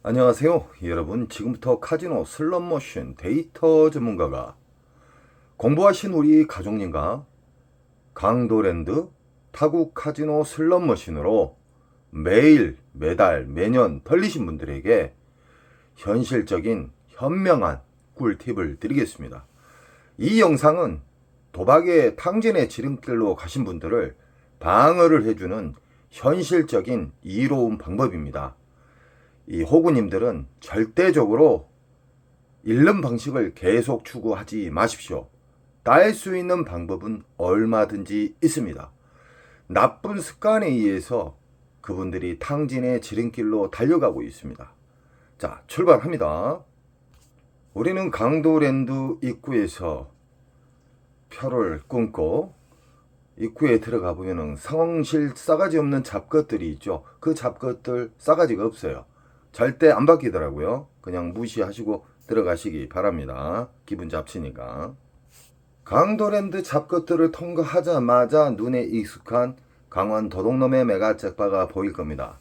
안녕하세요 여러분. 지금부터 카지노 슬롯머신 데이터 전문가가 공부하신 우리 가족님과 강도랜드 타국 카지노 슬롯머신으로 매일 매달 매년 털리신 분들에게 현실적인 현명한 꿀팁을 드리겠습니다. 이 영상은 도박의 탕진의 지름길로 가신 분들을 방어를 해주는 현실적인 이로운 방법입니다. 이 호구님들은 절대적으로 잃는 방식을 계속 추구하지 마십시오. 딸 수 있는 방법은 얼마든지 있습니다. 나쁜 습관에 의해서 그분들이 탕진의 지름길로 달려가고 있습니다. 자, 출발합니다. 우리는 강도랜드 입구에서 표를 끊고 입구에 들어가 보면은 상황실 싸가지 없는 잡것들이 있죠. 그 잡것들 싸가지가 없어요. 절대 안 바뀌더라고요. 그냥 무시하시고 들어가시기 바랍니다. 기분 잡치니까. 강도랜드 잡것들을 통과하자마자 눈에 익숙한 강원 도둑놈의 메가잭바가 보일 겁니다.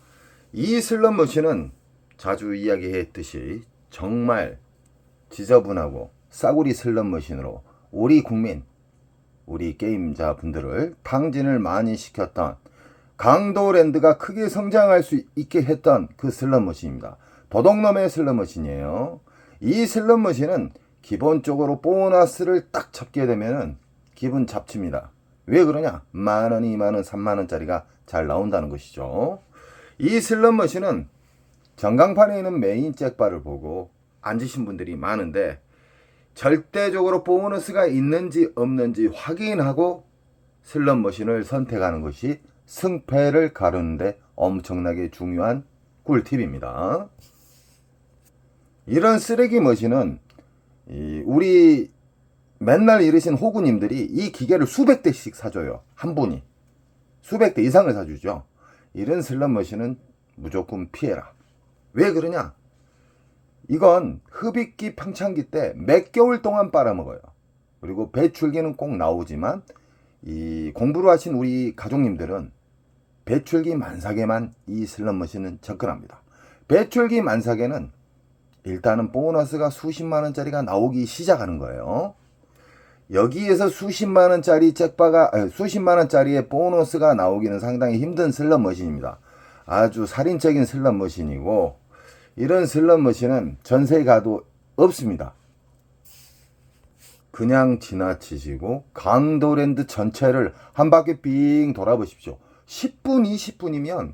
이 슬롯머신은 자주 이야기했듯이 정말 지저분하고 싸구리 슬롯머신으로 우리 국민, 우리 게임자 분들을 탕진을 많이 시켰던 강도랜드가 크게 성장할 수 있게 했던 그 슬롯머신입니다. 도둑놈의 슬롯머신이에요. 이 슬롯머신은 기본적으로 보너스를 딱 잡게 되면은 기분 잡칩니다. 왜 그러냐? 만원, 2만원, 3만원짜리가 잘 나온다는 것이죠. 이 슬롯머신은 전광판에 있는 메인 잭바를 보고 앉으신 분들이 많은데 절대적으로 보너스가 있는지 없는지 확인하고 슬롯머신을 선택하는 것이 승패를 가르는데 엄청나게 중요한 꿀팁입니다. 이런 쓰레기 머신은 우리 맨날 이러신 호구님들이 이 기계를 수백 대씩 사줘요. 한 분이 수백 대 이상을 사주죠. 이런 슬롯 머신은 무조건 피해라. 왜 그러냐? 이건 흡입기 평창기 때 몇 개월 동안 빨아먹어요. 그리고 배출기는 꼭 나오지만 이 공부를 하신 우리 가족님들은 배출기 만삭에만 이 슬롯머신은 접근합니다. 배출기 만삭에는 일단은 보너스가 수십만원짜리가 나오기 시작하는 거예요. 여기에서 수십만원짜리 수십만원짜리의 보너스가 나오기는 상당히 힘든 슬롯머신입니다. 아주 살인적인 슬롯머신이고 이런 슬롯머신은 전세에 가도 없습니다. 그냥 지나치시고 강도랜드 전체를 한 바퀴 빙 돌아보십시오. 10분, 20분이면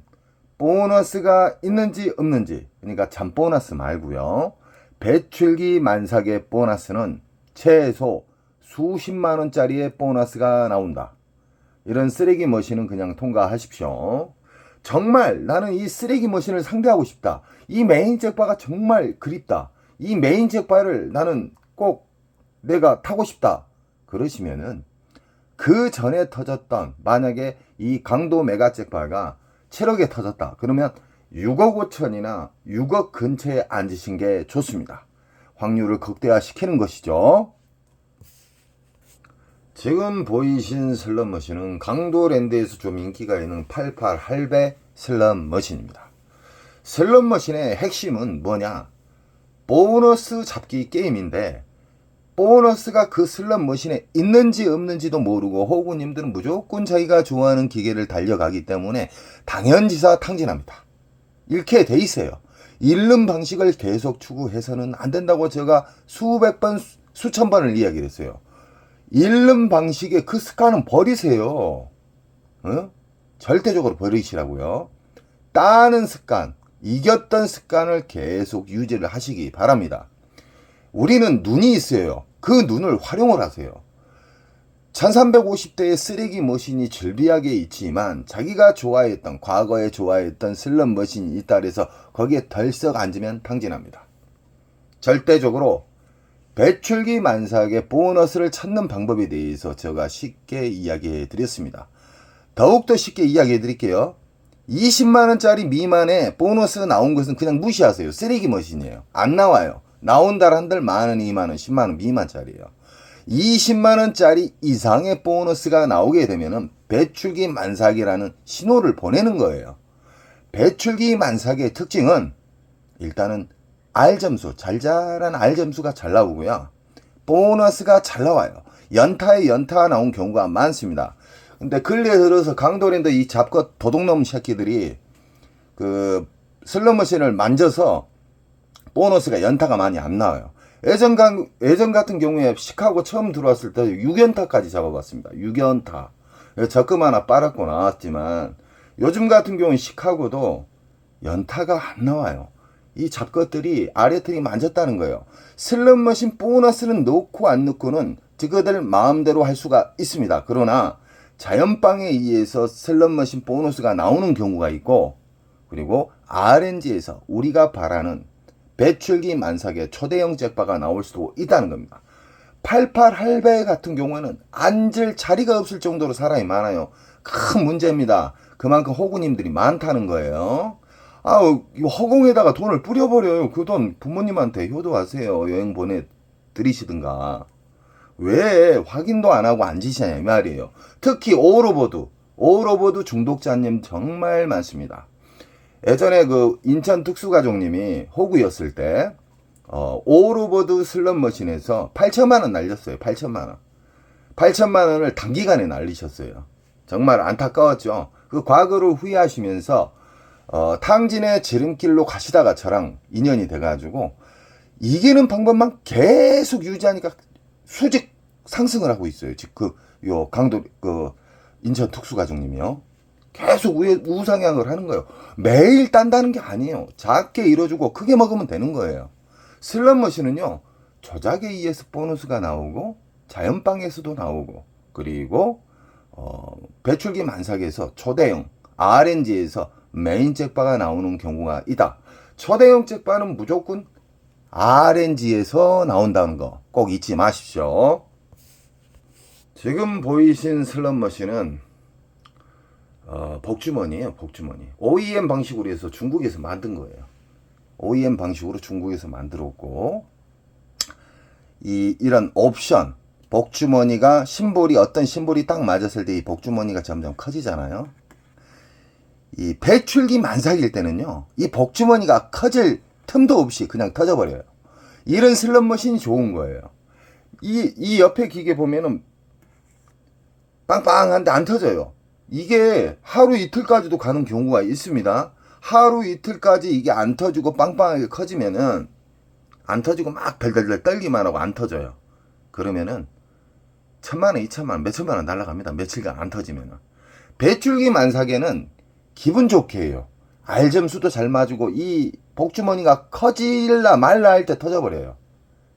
보너스가 있는지 없는지, 그러니까 잠보너스 말고요. 배출기 만삭의 보너스는 최소 수십만원짜리의 보너스가 나온다. 이런 쓰레기 머신은 그냥 통과하십시오. 정말 나는 이 쓰레기 머신을 상대하고 싶다. 이 메인 잭바가 정말 그립다. 이 메인 잭바를 나는 꼭 내가 타고 싶다. 그러시면은 그 전에 터졌던, 만약에 이 강도 메가 잭바가 7억에 터졌다. 그러면 6억 5천이나 6억 근처에 앉으신 게 좋습니다. 확률을 극대화시키는 것이죠. 지금 보이신 슬롯머신은 강도랜드에서 좀 인기가 있는 88 할배 슬롯머신입니다. 슬롯머신의 핵심은 뭐냐? 보너스 잡기 게임인데 보너스가 그 슬롯머신에 있는지 없는지도 모르고 호구님들은 무조건 자기가 좋아하는 기계를 달려가기 때문에 당연지사 탕진합니다. 이렇게 돼 있어요. 잃는 방식을 계속 추구해서는 안 된다고 제가 수백 번, 수천 번을 이야기를 했어요. 잃는 방식의 그 습관은 버리세요. 절대적으로 버리시라고요. 따는 습관, 이겼던 습관을 계속 유지를 하시기 바랍니다. 우리는 눈이 있어요. 그 눈을 활용을 하세요. 1350대의 쓰레기 머신이 즐비하게 있지만 자기가 좋아했던, 과거에 좋아했던 슬롯 머신이 있다 그래서 거기에 덜썩 앉으면 탕진합니다. 절대적으로 배출기 만삭의 보너스를 찾는 방법에 대해서 제가 쉽게 이야기해 드렸습니다. 더욱더 쉽게 이야기해 드릴게요. 20만원짜리 미만의 보너스 나온 것은 그냥 무시하세요. 쓰레기 머신이에요. 안 나와요. 나온다 한들 만원, 2만원, 10만원 미만짜리예요. 20만원짜리 이상의 보너스가 나오게 되면은 배출기 만삭이라는 신호를 보내는 거예요. 배출기 만삭의 특징은 일단은 R점수, 잘 자란 R점수가 잘 나오고요. 보너스가 잘 나와요. 연타에 연타가 나온 경우가 많습니다. 근데 근래에 들어서 강도랜드 이 잡것 도둑놈 새끼들이 그 슬롯머신을 만져서 보너스가 연타가 많이 안 나와요. 예전 같은 경우에 시카고 처음 들어왔을 때 6연타까지 잡아봤습니다. 6연타. 적금 하나 빨았고 나왔지만 요즘 같은 경우는 시카고도 연타가 안 나와요. 이 잡것들이 아래틀이 만졌다는 거예요. 슬롯머신 보너스는 넣고 안 넣고는 그들 마음대로 할 수가 있습니다. 그러나 자연방에 의해서 슬롯머신 보너스가 나오는 경우가 있고, 그리고 RNG에서 우리가 바라는 배출기 만삭의 초대형 잭바가 나올 수도 있다는 겁니다. 88 할배 같은 경우에는 앉을 자리가 없을 정도로 사람이 많아요. 큰 문제입니다. 그만큼 호구님들이 많다는 거예요. 허공에다가 돈을 뿌려버려요. 그 돈 부모님한테 효도하세요. 여행 보내드리시든가. 왜 확인도 안 하고 앉으시냐 이 말이에요. 특히 오로보드 중독자님 정말 많습니다. 예전에 그 인천 특수가족님이 호구였을 때 오로보드 슬롯머신에서 8천만 원 날렸어요. 8천만 원을 단기간에 날리셨어요. 정말 안타까웠죠. 그 과거를 후회하시면서 탕진의 지름길로 가시다가 저랑 인연이 돼가지고 이기는 방법만 계속 유지하니까 수직 상승을 하고 있어요. 지금 인천 특수가족님이요. 계속 우상향을 하는 거예요. 매일 딴다는 게 아니에요. 작게 이뤄주고 크게 먹으면 되는 거예요. 슬롯머신은요, 조작에 의해서 보너스가 나오고 자연방에서도 나오고, 그리고 배출기 만삭에서 초대형 RNG에서 메인 잭바가 나오는 경우가 있다. 초대형 잭바는 무조건 RNG에서 나온다는 거 꼭 잊지 마십시오. 지금 보이신 슬롯머신은 복주머니예요. 복주머니. OEM 방식으로 해서 중국에서 만든 거예요. OEM 방식으로 중국에서 만들었고, 이런 옵션, 복주머니가 어떤 심볼이 딱 맞았을 때 이 복주머니가 점점 커지잖아요. 이 배출기 만삭일 때는요, 이 복주머니가 커질 틈도 없이 그냥 터져버려요. 이런 슬롯머신이 좋은 거예요. 이 옆에 기계 보면은 빵빵한데 안 터져요. 이게 하루 이틀까지도 가는 경우가 있습니다. 하루 이틀까지 이게 안 터지고 빵빵하게 커지면은, 안 터지고 막 덜덜덜 떨기만 하고 안 터져요. 그러면은 1,000만원, 2,000만원, 몇천만원 날아갑니다. 며칠간 안 터지면은. 배출기 만삭에는 기분 좋게 해요. R점수도 잘 맞고 이 복주머니가 커질라 말라 할 때 터져버려요.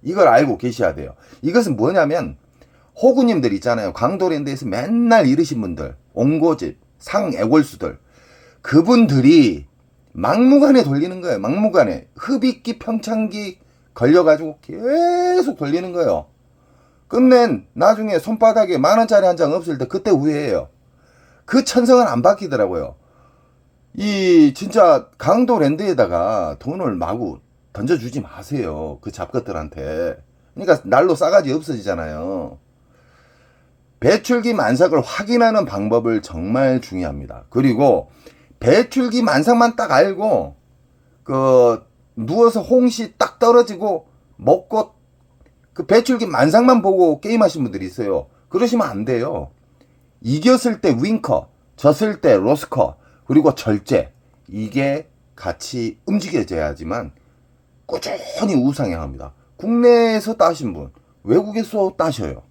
이걸 알고 계셔야 돼요. 이것은 뭐냐면 호구님들 있잖아요. 강도랜드에서 맨날 이르신 분들, 옹고집, 상애골수들, 그분들이 막무가내 돌리는 거예요. 막무가내. 흡입기, 평창기 걸려가지고 계속 돌리는 거예요. 끝낸 나중에 손바닥에 10,000원짜리 한 장 없을 때 그때 후회해요. 그 천성은 안 바뀌더라고요. 진짜 강도랜드에다가 돈을 마구 던져주지 마세요. 그 잡것들한테. 그러니까 날로 싸가지 없어지잖아요. 배출기 만삭을 확인하는 방법을 정말 중요합니다. 그리고 배출기 만삭만 딱 알고 누워서 홍시 딱 떨어지고 먹고 그 배출기 만삭만 보고 게임하신 분들이 있어요. 그러시면 안 돼요. 이겼을 때 윙커, 졌을 때 로스커, 그리고 절제, 이게 같이 움직여져야지만 꾸준히 우상향합니다. 국내에서 따신 분, 외국에서 따셔요.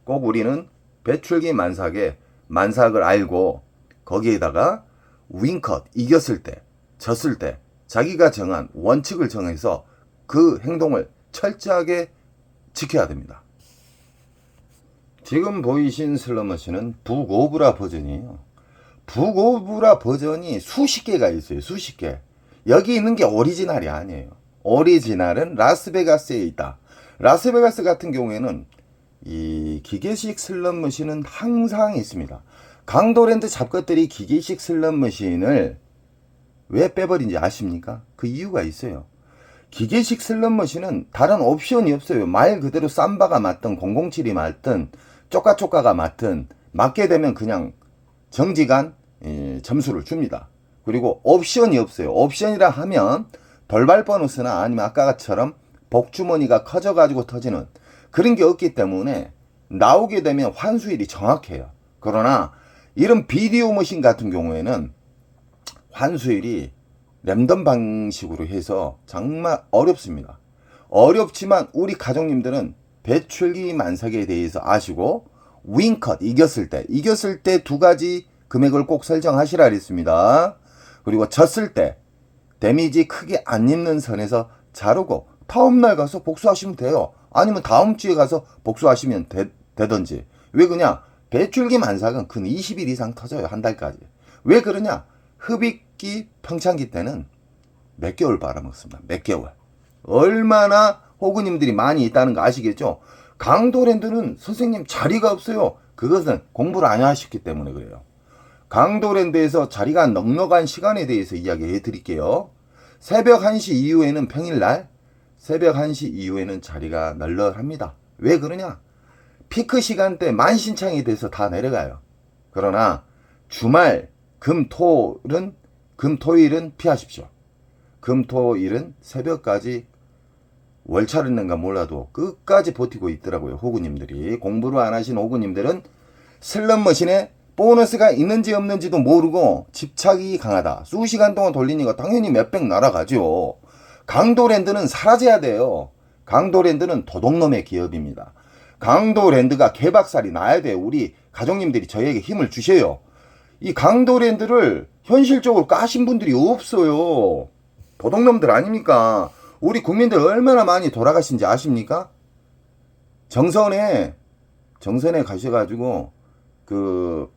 꼭 우리는 배출기 만삭을 알고 거기에다가 윙컷, 이겼을 때, 졌을 때 자기가 정한 원칙을 정해서 그 행동을 철저하게 지켜야 됩니다. 지금 보이신 슬롯머신은 북오브라 버전이에요. 북오브라 버전이 수십 개가 있어요. 수십 개. 여기 있는 게 오리지널이 아니에요. 오리지널은 라스베가스에 있다. 라스베가스 같은 경우에는 이 기계식 슬롯머신은 항상 있습니다. 강도랜드 잡것들이 기계식 슬롯머신을 왜 빼버린지 아십니까? 그 이유가 있어요. 기계식 슬롯머신은 다른 옵션이 없어요. 말 그대로 삼바가 맞든 007이 맞든 쪼까쪼까가 맞든 맞게 되면 그냥 정지간 점수를 줍니다. 그리고 옵션이 없어요. 옵션이라 하면 돌발 보너스나 아니면 아까처럼 복주머니가 커져가지고 터지는 그런 게 없기 때문에 나오게 되면 환수율이 정확해요. 그러나 이런 비디오 머신 같은 경우에는 환수율이 랜덤 방식으로 해서 정말 어렵습니다. 어렵지만 우리 가족님들은 배출기 만삭에 대해서 아시고 윙컷 이겼을 때 두 가지 금액을 꼭 설정하시라 그랬습니다. 그리고 졌을 때 데미지 크게 안 입는 선에서 자르고 다음날 가서 복수하시면 돼요. 아니면 다음 주에 가서 복수하시면 되든지. 왜 그러냐? 배출기 만삭은 근 20일 이상 터져요. 한 달까지. 왜 그러냐? 흡입기 평창기 때는 몇 개월 빨아먹습니다. 몇 개월. 얼마나 호구님들이 많이 있다는 거 아시겠죠? 강도랜드는 선생님 자리가 없어요. 그것은 공부를 안 하셨기 때문에 그래요. 강도랜드에서 자리가 넉넉한 시간에 대해서 이야기해 드릴게요. 새벽 1시 이후에는 평일날 새벽 1시 이후에는 자리가 널널합니다. 왜 그러냐? 피크 시간대 만신창이 돼서 다 내려가요. 그러나 주말 금토일은 피하십시오. 금토일은 새벽까지 월차를 낸가 몰라도 끝까지 버티고 있더라고요. 호구님들이. 공부를 안 하신 호구님들은 슬롯머신에 보너스가 있는지 없는지도 모르고 집착이 강하다. 수시간 동안 돌리니까 당연히 몇백 날아가죠. 강도랜드는 사라져야 돼요. 강도랜드는 도둑놈의 기업입니다. 강도랜드가 개박살이 나야 돼요. 우리 가족님들이 저희에게 힘을 주셔요. 이 강도랜드를 현실적으로 까신 분들이 없어요. 도둑놈들 아닙니까? 우리 국민들 얼마나 많이 돌아가신지 아십니까? 정선에 가셔가지고 그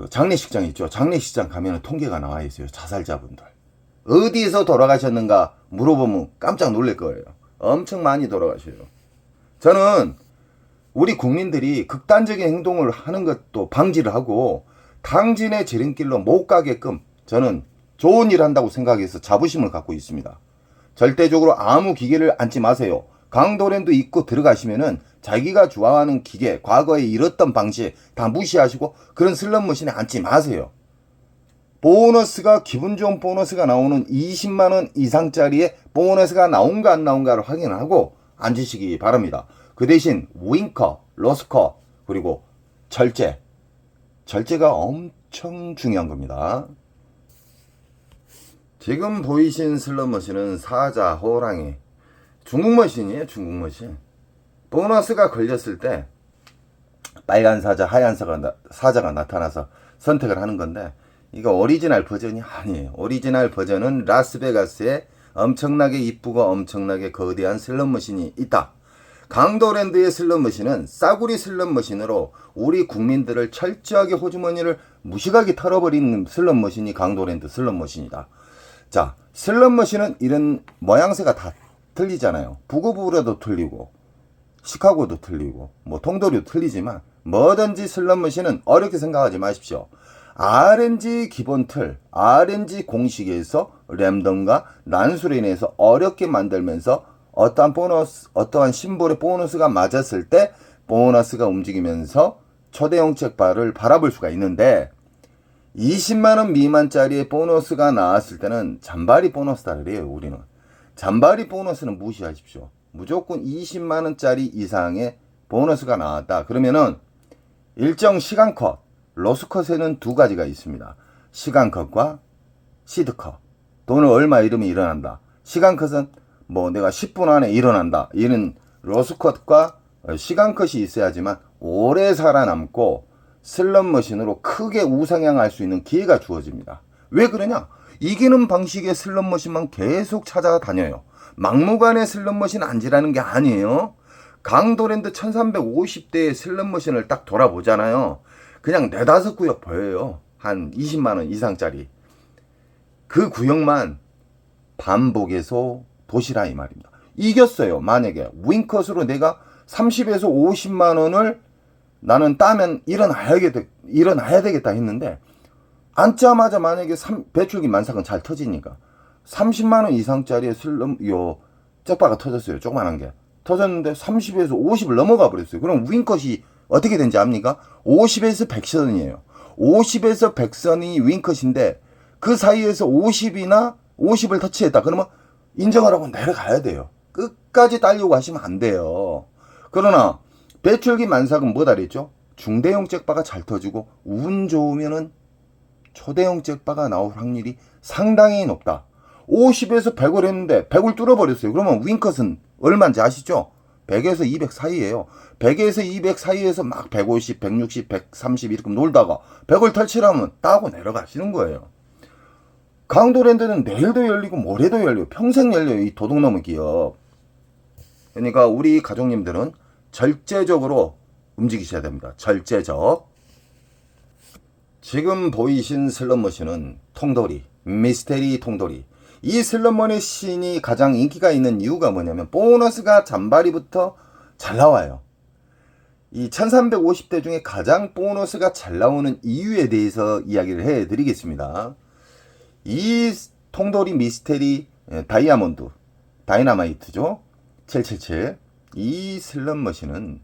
장례식장 있죠. 장례식장 가면은 통계가 나와 있어요. 자살자분들. 어디서 돌아가셨는가 물어보면 깜짝 놀랄 거예요. 엄청 많이 돌아가셔요. 저는 우리 국민들이 극단적인 행동을 하는 것도 방지를 하고 당진의 지름길로 못 가게끔 저는 좋은 일 한다고 생각해서 자부심을 갖고 있습니다. 절대적으로 아무 기계를 앉지 마세요. 강도랜드 입고 들어가시면은 자기가 좋아하는 기계, 과거에 잃었던 방식 다 무시하시고 그런 슬롯머신에 앉지 마세요. 보너스가 기분 좋은 보너스가 나오는 20만원 이상짜리의 보너스가 나온가 안 나온가를 확인하고 앉으시기 바랍니다. 그 대신 윙커, 로스커 그리고 절제가 엄청 중요한 겁니다. 지금 보이신 슬롯머신은 사자, 호랑이 중국머신이에요. 중국머신. 보너스가 걸렸을 때 빨간 사자, 하얀 사자가 나타나서 선택을 하는 건데 이거 오리지널 버전이 아니에요. 오리지널 버전은 라스베가스에 엄청나게 이쁘고 엄청나게 거대한 슬롯머신이 있다. 강도랜드의 슬롯머신은 싸구리 슬롯머신으로 우리 국민들을 철저하게 호주머니를 무식하게 털어버리는 슬롯머신이 강도랜드 슬롯머신이다. 자, 슬롯머신은 이런 모양새가 다 틀리잖아요. 부고부라도 틀리고 시카고도 틀리고 뭐 통도리도 틀리지만 뭐든지 슬롯머신은 어렵게 생각하지 마십시오. RNG 기본 틀, RNG 공식에서 랜덤과 난수로 인해서 어렵게 만들면서 어떠한 심볼의 보너스가 맞았을 때 보너스가 움직이면서 초대형 책발을 바라볼 수가 있는데 20만원 미만짜리의 보너스가 나왔을 때는 잔바리 보너스다 그래요. 우리는 잔바리 보너스는 무시하십시오. 무조건 20만원짜리 이상의 보너스가 나왔다. 그러면은 일정 시간컷, 로스컷에는 두 가지가 있습니다. 시간컷과 시드컷. 돈을 얼마 잃으면 일어난다. 시간컷은 뭐 내가 10분 안에 일어난다. 이는 로스컷과 시간컷이 있어야지만 오래 살아남고 슬롯머신으로 크게 우상향할 수 있는 기회가 주어집니다. 왜 그러냐? 이기는 방식의 슬롯머신만 계속 찾아다녀요. 막무가내 슬롯머신 앉으라는 게 아니에요. 강도랜드 1350대의 슬롯머신을 딱 돌아보잖아요. 그냥 4-5 구역 보여요. 한 20만원 이상짜리. 그 구역만 반복해서 보시라 이 말입니다. 이겼어요. 만약에 윙컷으로 내가 30에서 50만원을 나는 따면 일어나야 되겠다 했는데 앉자마자 만약에 배출기 만삭은 잘 터지니까 30만원 이상짜리의 잭바가 터졌어요. 조그만한 게 터졌는데 30에서 50을 넘어가 버렸어요. 그럼 윙컷이 어떻게 된지 압니까? 50에서 100선이에요. 50에서 100선이 윙컷인데 그 사이에서 50이나 50을 터치했다. 그러면 인정을 하고 내려가야 돼요. 끝까지 딸려고 하시면 안 돼요. 그러나 배출기 만삭은 뭐다 그랬죠? 중대형 잭바가 잘 터지고 운 좋으면은 초대형 잭바가 나올 확률이 상당히 높다. 50에서 100을 했는데 100을 뚫어버렸어요. 그러면 윙컷은 얼마인지 아시죠? 100에서 200 사이에요. 100에서 200 사이에서 막 150, 160, 130 이렇게 놀다가 100을 탈취하면 따고 내려가시는 거예요. 강도랜드는 내일도 열리고 모레도 열려요. 평생 열려요. 이 도둑놈의 기업. 그러니까 우리 가족님들은 절제적으로 움직이셔야 됩니다. 절제적. 지금 보이신 슬롯머신은 통돌이, 미스테리 통돌이. 이 슬롯머신이 가장 인기가 있는 이유가 뭐냐면 보너스가 잔바리부터 잘 나와요. 이 1350대 중에 가장 보너스가 잘 나오는 이유에 대해서 이야기를 해드리겠습니다. 이 통돌이 미스테리 다이아몬드, 다이너마이트죠. 777. 이 슬롯머신은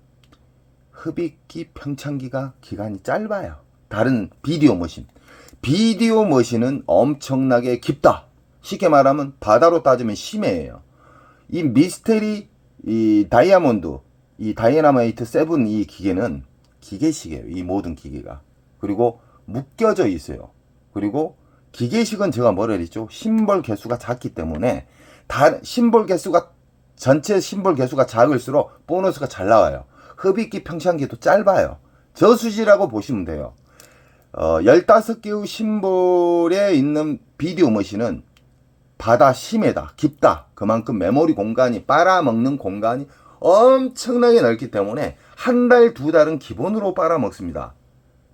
흡입기 평창기가 기간이 짧아요. 다른 비디오 머신. 비디오 머신은 엄청나게 깊다. 쉽게 말하면 바다로 따지면 심해예요. 이 미스테리, 이 다이아몬드, 이 다이너마이트 7 이 기계는 기계식이에요. 이 모든 기계가. 그리고 묶여져 있어요. 그리고 기계식은 제가 뭐라 그랬죠? 심볼 개수가 작기 때문에 심볼 개수가 전체 심볼 개수가 작을수록 보너스가 잘 나와요. 흡입기 평창기도 짧아요. 저수지라고 보시면 돼요. 15개의 심볼에 있는 비디오 머신은 바다 심해다, 깊다. 그만큼 메모리 공간이 빨아먹는 공간이 엄청나게 넓기 때문에 한 달, 두 달은 기본으로 빨아먹습니다.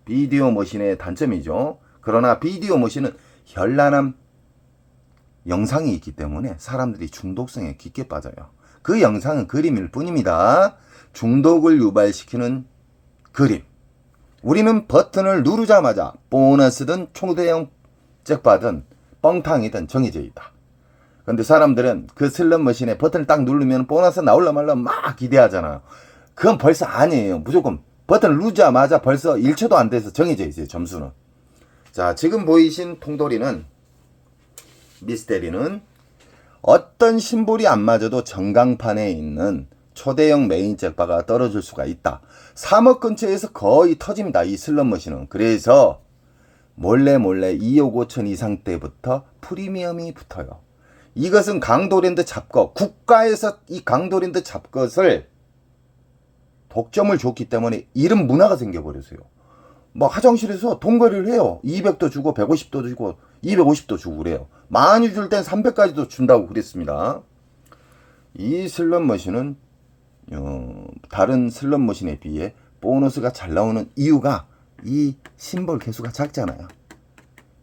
비디오 머신의 단점이죠. 그러나 비디오 머신은 현란한 영상이 있기 때문에 사람들이 중독성에 깊게 빠져요. 그 영상은 그림일 뿐입니다. 중독을 유발시키는 그림. 우리는 버튼을 누르자마자 보너스든 초대형 잭바든 뻥탕이든 정해져 있다. 근데 사람들은 그 슬롯머신에 버튼을 딱 누르면 보너스 나올라 말라 막 기대하잖아요. 그건 벌써 아니에요. 무조건 버튼을 누르자마자 벌써 1초도 안 돼서 정해져 있어요. 점수는. 자, 지금 보이신 통돌이는 미스테리는 어떤 심볼이 안 맞아도 전광판에 있는 초대형 메인 잭바가 떨어질 수가 있다. 3억 근처에서 거의 터집니다. 이 슬롯머신은. 그래서 몰래 2억 5천 이상 때부터 프리미엄이 붙어요. 이것은 강도랜드 잡것, 국가에서 이 강도랜드 잡것을 독점을 줬기 때문에 이런 문화가 생겨버렸어요. 뭐 화장실에서 돈거리를 해요. 200도 주고 150도 주고 250도 주고 그래요. 많이 줄 땐 300까지도 준다고 그랬습니다. 이 슬롯머신은 다른 슬롯머신에 비해 보너스가 잘 나오는 이유가 이 심볼 개수가 작잖아요.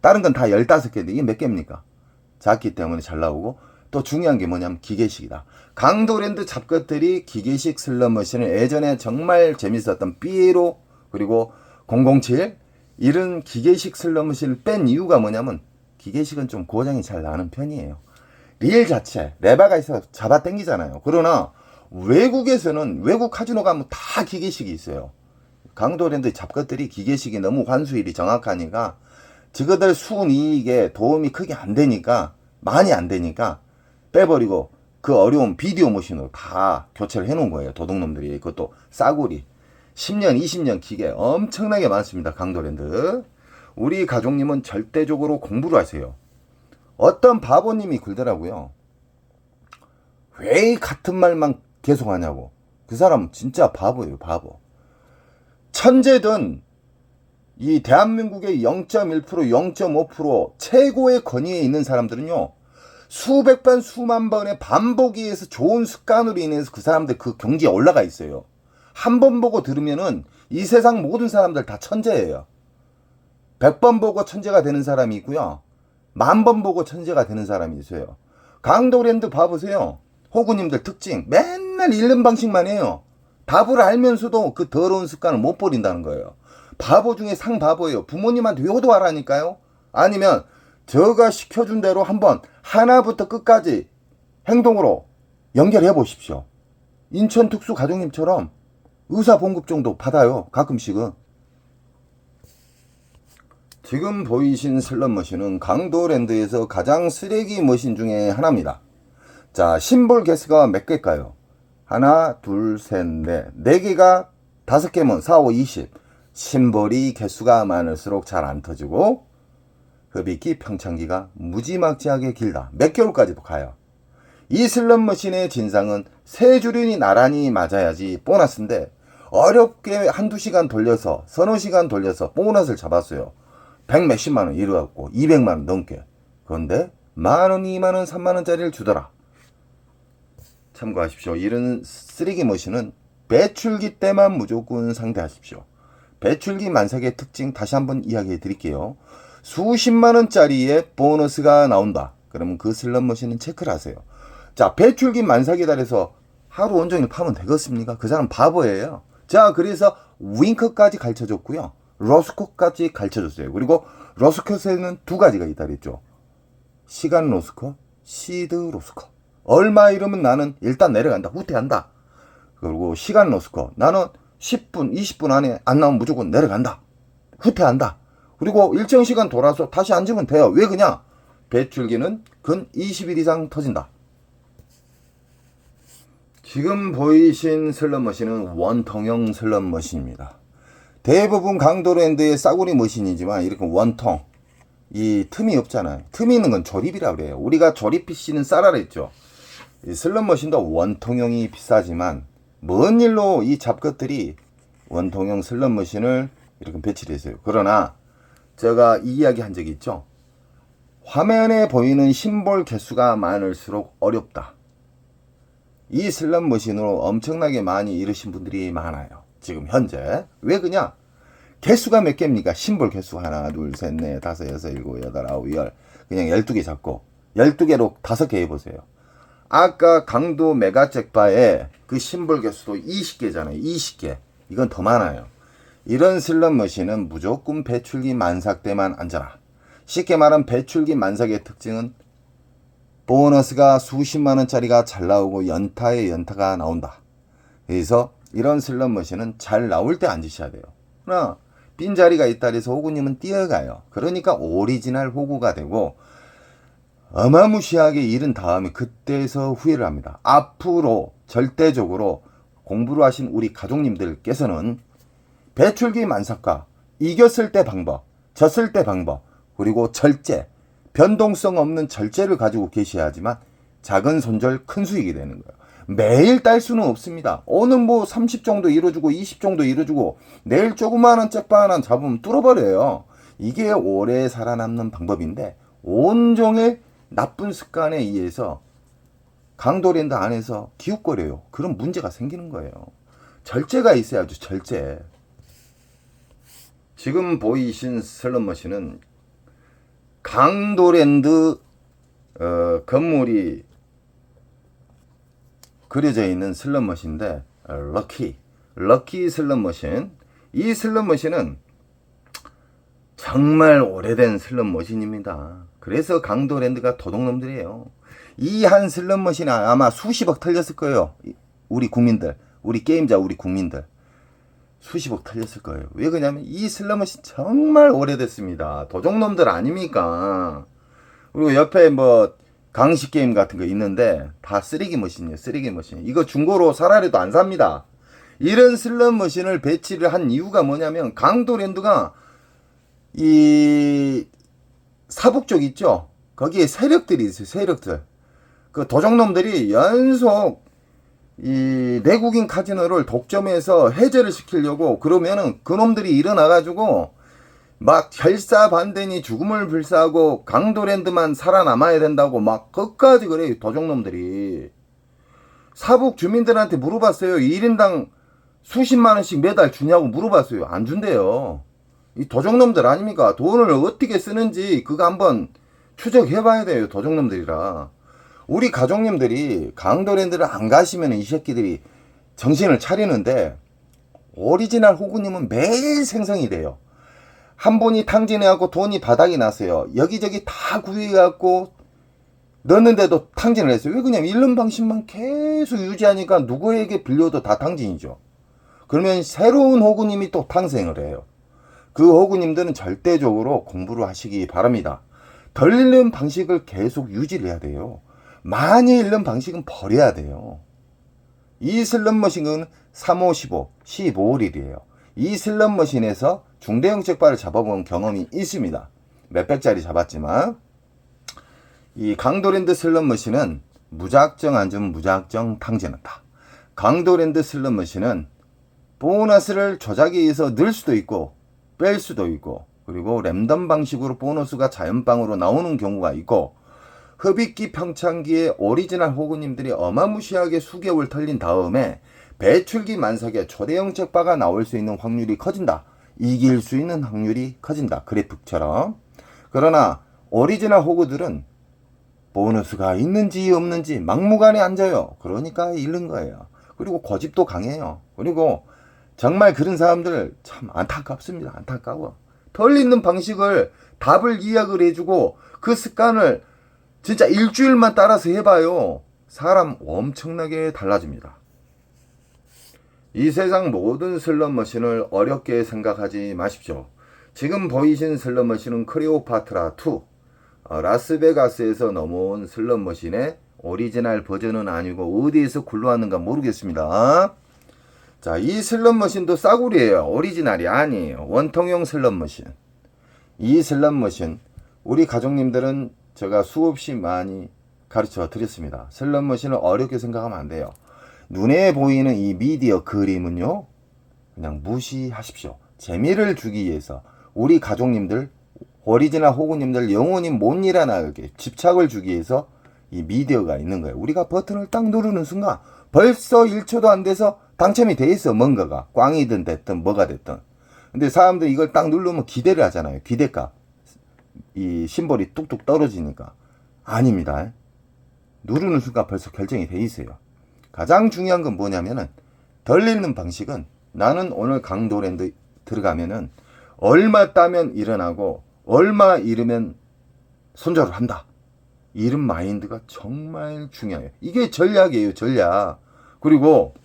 다른 건 다 15개인데 이게 몇 개입니까? 작기 때문에 잘 나오고, 또 중요한 게 뭐냐면 기계식이다. 강도랜드 잡것들이 기계식 슬롯머신을 예전에 정말 재밌었던 삐에로 그리고 007 이런 기계식 슬롯머신을 뺀 이유가 뭐냐면 기계식은 좀 고장이 잘 나는 편이에요. 릴 자체 레바가 있어서 잡아 당기잖아요. 그러나 외국에서는 외국 카지노 가면 다 기계식이 있어요. 강도랜드 잡것들이 기계식이 너무 환수율이 정확하니까 저거들 순이익에 도움이 크게 안 되니까, 많이 안 되니까 빼버리고 그 어려운 비디오 머신으로 다 교체를 해놓은 거예요. 도둑놈들이. 그것도 싸구리 10년 20년 기계 엄청나게 많습니다. 강도랜드. 우리 가족님은 절대적으로 공부를 하세요. 어떤 바보님이 굴더라고요. 왜 같은 말만 계속 하냐고. 그 사람 진짜 바보예요. 바보. 천재든 이 대한민국의 0.1%, 0.5% 최고의 권위에 있는 사람들은요, 수백 번, 수만 번의 반복에 의해서 좋은 습관으로 인해서 그 사람들 그 경지에 올라가 있어요. 한 번 보고 들으면은 이 세상 모든 사람들 다 천재예요. 100번 보고 천재가 되는 사람이 있고요. 10,000번 보고 천재가 되는 사람이 있어요. 강도랜드 봐보세요. 호구님들 특징. 맨날 잃는 방식만 해요. 답을 알면서도 그 더러운 습관을 못 버린다는 거예요. 바보 중에 상바보예요. 부모님한테 효도하라니까요. 아니면 제가 시켜준 대로 한번 하나부터 끝까지 행동으로 연결해 보십시오. 인천 특수 가족님처럼 의사 봉급 정도 받아요. 가끔씩은. 지금 보이신 슬롯머신은 강도랜드에서 가장 쓰레기 머신 중에 하나입니다. 자, 심볼 개수가 몇 개일까요? 하나, 둘, 셋, 넷. 4개가 5개면 4, 5, 20. 심볼이 개수가 많을수록 잘 안 터지고 흡입기, 평창기가 무지막지하게 길다. 몇 개월까지도 가요. 이 슬롯머신의 진상은 세 줄이 나란히 맞아야지 보너스인데 어렵게 한두 시간 돌려서 서너 시간 돌려서 보너스를 잡았어요. 100 몇십만 원 이래갖고 200만 원 넘게. 그런데 만원, 2만원, 3만원짜리를 주더라. 참고하십시오. 이런 쓰레기 머신은 배출기 때만 무조건 상대하십시오. 배출기 만삭의 특징 다시 한번 이야기해 드릴게요. 수십만원짜리의 보너스가 나온다. 그러면 그 슬롯 머신은 체크를 하세요. 자, 배출기 만삭에 달해서 하루 온종일 파면 되겠습니까? 그 사람 바보예요. 자, 그래서 윙크까지 가르쳐줬고요. 로스컷까지 가르쳐줬어요. 그리고 로스컷에는 두 가지가 있다 그랬죠. 시간 로스컷, 시드 로스컷. 얼마 이러면 나는 일단 내려간다. 후퇴한다. 그리고 시간 로스컷. 나는 10분, 20분 안에 안 나오면 무조건 내려간다. 후퇴한다. 그리고 일정 시간 돌아서 다시 앉으면 돼요. 왜 그냐? 배출기는 근 20일 이상 터진다. 지금 보이신 슬롯머신은 원통형 슬롯머신입니다. 대부분 강도랜드의 싸구리 머신이지만 이렇게 원통, 이 틈이 없잖아요. 틈이 있는 건 조립이라고 그래요. 우리가 조립 PC는 싸라 그랬죠. 이 슬롯머신도 원통형이 비싸지만 먼 일로 이 잡것들이 원통형 슬롯머신을 이렇게 배치를 했어요. 그러나 제가 이 이야기 한 적이 있죠. 화면에 보이는 심볼 개수가 많을수록 어렵다. 이 슬롯머신으로 엄청나게 많이 잃으신 분들이 많아요. 지금 현재. 왜 그냐? 개수가 몇 개입니까? 심볼 개수 하나, 둘, 셋, 넷, 다섯, 여섯, 일곱, 여덟, 아홉, 열. 그냥 12개 잡고 12개로 5개 해보세요. 아까 강도 메가잭바에 그 심볼 개수도 20개잖아요. 20개. 이건 더 많아요. 이런 슬롯머신은 무조건 배출기 만삭 때만 앉아라. 쉽게 말하면 배출기 만삭의 특징은 보너스가 수십만원짜리가 잘 나오고 연타에 연타가 나온다. 그래서 이런 슬롯머신은 잘 나올 때 앉으셔야 돼요. 그러나 빈자리가 있다 해서 호구님은 뛰어가요. 그러니까 오리지널 호구가 되고 어마무시하게 잃은 다음에 그때서 후회를 합니다. 앞으로 절대적으로 공부를 하신 우리 가족님들께서는 배출기 만삭과 이겼을 때 방법, 졌을 때 방법, 그리고 절제, 변동성 없는 절제를 가지고 계셔야지만 작은 손절 큰 수익이 되는 거예요. 매일 딸 수는 없습니다. 오늘 뭐 30 정도 이뤄주고 20 정도 이뤄주고 내일 조그마한 잭바 하나 잡으면 뚫어버려요. 이게 오래 살아남는 방법인데 온종일 나쁜 습관에 의해서 강도랜드 안에서 기웃거려요. 그런 문제가 생기는 거예요. 절제가 있어야죠. 절제. 지금 보이신 슬롯머신은 강도랜드 건물이 그려져 있는 슬롯머신인데 럭키 슬롯머신. 이 슬롯머신은 정말 오래된 슬롯머신입니다. 그래서 강도랜드가 도둑놈들이에요. 이 한 슬롯머신이 아마 수십억 털렸을 거예요. 우리 국민들, 우리 게임자, 우리 국민들 수십억 털렸을 거예요. 왜 그러냐면 이 슬롯머신 정말 오래됐습니다. 도둑놈들 아닙니까? 그리고 옆에 뭐 강식 게임 같은 거 있는데 다 쓰레기 머신이에요. 쓰레기 머신. 이거 중고로 사라리도 안 삽니다. 이런 슬롯 머신을 배치를 한 이유가 뭐냐면 강도랜드가 이 사북 쪽 있죠. 거기에 세력들이 있어요. 세력들. 그 도적놈들이 연속 이 내국인 카지노를 독점해서 해제를 시키려고 그러면은 그놈들이 일어나가지고 막 결사반대니 죽음을 불사하고 강도랜드만 살아남아야 된다고 막 끝까지 그래요. 도적놈들이. 사북 주민들한테 물어봤어요. 1인당 수십만원씩 매달 주냐고 물어봤어요. 안 준대요. 이 도적놈들 아닙니까? 돈을 어떻게 쓰는지 그거 한번 추적해봐야 돼요. 도적놈들이라. 우리 가족님들이 강도랜드를 안 가시면 이 새끼들이 정신을 차리는데 오리지널 호구님은 매일 생성이 돼요. 한 분이 탕진해갖고 돈이 바닥이 났어요. 여기저기 다 구해갖고 넣는데도 탕진을 했어요. 왜 그냥 잃는 방식만 계속 유지하니까 누구에게 빌려도 다 탕진이죠. 그러면 새로운 호구님이 또 탄생을 해요. 그 호구님들은 절대적으로 공부를 하시기 바랍니다. 덜 읽는 방식을 계속 유지를 해야 돼요. 많이 읽는 방식은 버려야 돼요. 이 슬롯머신은 3, 5, 15, 15일이에요. 이 슬롯머신에서 중대형 잭바를 잡아본 경험이 있습니다. 몇백짜리 잡았지만 이 강도랜드 슬롯머신은 무작정 앉으면 무작정 탕진한다. 강도랜드 슬롯머신은 보너스를 조작에 의해서 넣을 수도 있고 뺄 수도 있고, 그리고 랜덤 방식으로 보너스가 자연방으로 나오는 경우가 있고, 흡입기 평창기에 오리지널 호구님들이 어마무시하게 수개월 털린 다음에 배출기 만삭에 초대형 잭바가 나올 수 있는 확률이 커진다. 이길 수 있는 확률이 커진다. 그래프처럼. 그러나 오리지널 호구들은 보너스가 있는지 없는지 막무가내 앉아요. 그러니까 잃는 거예요. 그리고 고집도 강해요. 그리고 정말 그런 사람들 참 안타깝습니다. 안타까워. 덜 있는 방식을 답을 이야기를 해주고 그 습관을 진짜 일주일만 따라서 해봐요. 사람 엄청나게 달라집니다. 이 세상 모든 슬롯머신을 어렵게 생각하지 마십시오. 지금 보이신 슬롯머신은 클레오파트라2, 라스베가스에서 넘어온 슬롯머신의 오리지널 버전은 아니고 어디에서 굴러왔는가 모르겠습니다. 자, 이 슬롯머신도 싸구려예요. 오리지널이 아니에요. 원통형 슬롯머신. 이 슬롯머신 우리 가족님들은 제가 수없이 많이 가르쳐 드렸습니다. 슬롯머신을 어렵게 생각하면 안 돼요. 눈에 보이는 이 미디어 그림은요, 그냥 무시하십시오. 재미를 주기 위해서 우리 가족님들, 오리지널 호구님들 영원히 못 일어나게 집착을 주기 위해서 이 미디어가 있는 거예요. 우리가 버튼을 딱 누르는 순간 벌써 1초도 안 돼서 당첨이 돼 있어. 뭔가가 꽝이든 됐든 뭐가 됐든. 근데 사람들이 이걸 딱 누르면 기대를 하잖아요. 기대값. 이 심볼이 뚝뚝 떨어지니까. 아닙니다. 누르는 순간 벌써 결정이 돼 있어요. 가장 중요한 건 뭐냐면은 덜 읽는 방식은 나는 오늘 강도랜드 들어가면은 얼마 따면 일어나고 얼마 잃으면 손절을 한다. 이런 마인드가 정말 중요해요. 이게 전략이에요. 전략. 그리고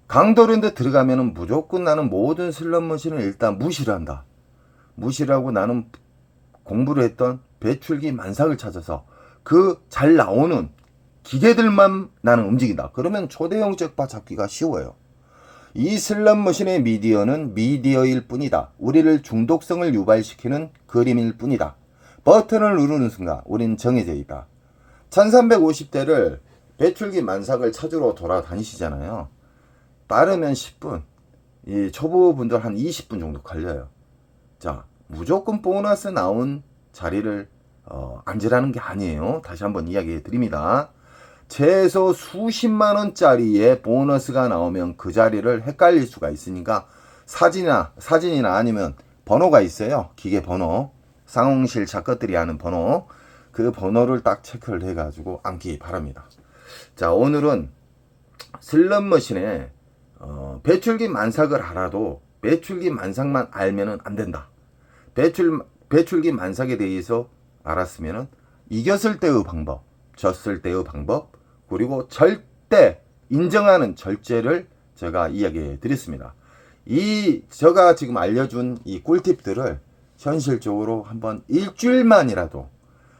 강도랜드 들어가면은 무조건 나는 모든 슬롯머신을 일단 무시를 한다. 무시를 하고 나는 공부를 했던 배출기 만삭을 찾아서 그 잘 나오는 기계들만 나는 움직인다. 그러면 초대형 잭바 잡기가 쉬워요. 이 슬롯머신의 미디어는 미디어일 뿐이다. 우리를 중독성을 유발시키는 그림일 뿐이다. 버튼을 누르는 순간 우린 정해져 있다. 1350대를 배출기 만삭을 찾으러 돌아다니시잖아요. 빠르면 10분, 이 초보분들 한 20분 정도 걸려요. 자, 무조건 보너스 나온 자리를 앉으라는 게 아니에요. 다시 한번 이야기해 드립니다. 최소 수십만원짜리의 보너스가 나오면 그 자리를 헷갈릴 수가 있으니까 사진이나 아니면 번호가 있어요. 기계 번호. 상홍실 작가들이 하는 번호. 그 번호를 딱 체크를 해가지고 앉기 바랍니다. 자, 오늘은 슬롯머신에 배출기 만삭을 알아도 배출기 만삭만 알면은 안 된다. 배출기 만삭에 대해서 알았으면은 이겼을 때의 방법, 졌을 때의 방법, 그리고 절대 인정하는 절제를 제가 이야기해 드렸습니다. 제가 지금 알려준 이 꿀팁들을 현실적으로 한번 일주일만이라도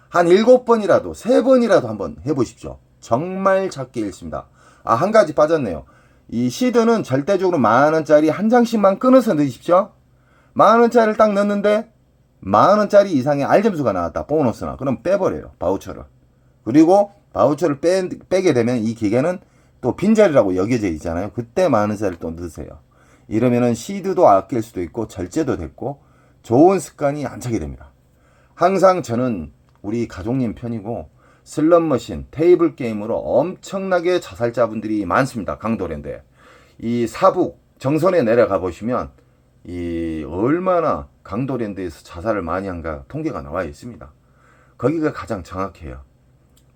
한 7번이라도 3번이라도 한번 해보십시오. 정말 작게 읽습니다. 한 가지 빠졌네요. 이 시드는 절대적으로 10,000원짜리 한 장씩만 끊어서 넣으십시오. 10,000원짜리를 딱 넣는데 10,000원짜리 이상의 알점수가 나왔다. 보너스나. 그럼 빼버려요. 바우처를. 그리고 바우처를 빼게 되면 이 기계는 또 빈자리라고 여겨져 있잖아요. 그때 10,000원짜리를 또 넣으세요. 이러면은 시드도 아낄 수도 있고 절제도 됐고 좋은 습관이 안 차게 됩니다. 항상 저는 우리 가족님 편이고 슬롯머신, 테이블 게임으로 엄청나게 자살자분들이 많습니다. 강도랜드에. 이 사북 정선에 내려가 보시면 이 얼마나 강도랜드에서 자살을 많이 한가 통계가 나와 있습니다. 거기가 가장 정확해요.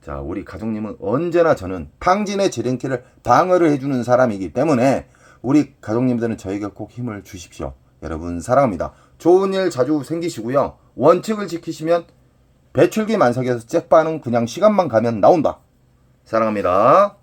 자, 우리 가족님은 언제나 저는 탕진의 지름길을 방어를 해주는 사람이기 때문에 우리 가족님들은 저에게 꼭 힘을 주십시오. 여러분 사랑합니다. 좋은 일 자주 생기시고요. 원칙을 지키시면 배출기 만삭에서 잭바는 그냥 시간만 가면 나온다. 사랑합니다.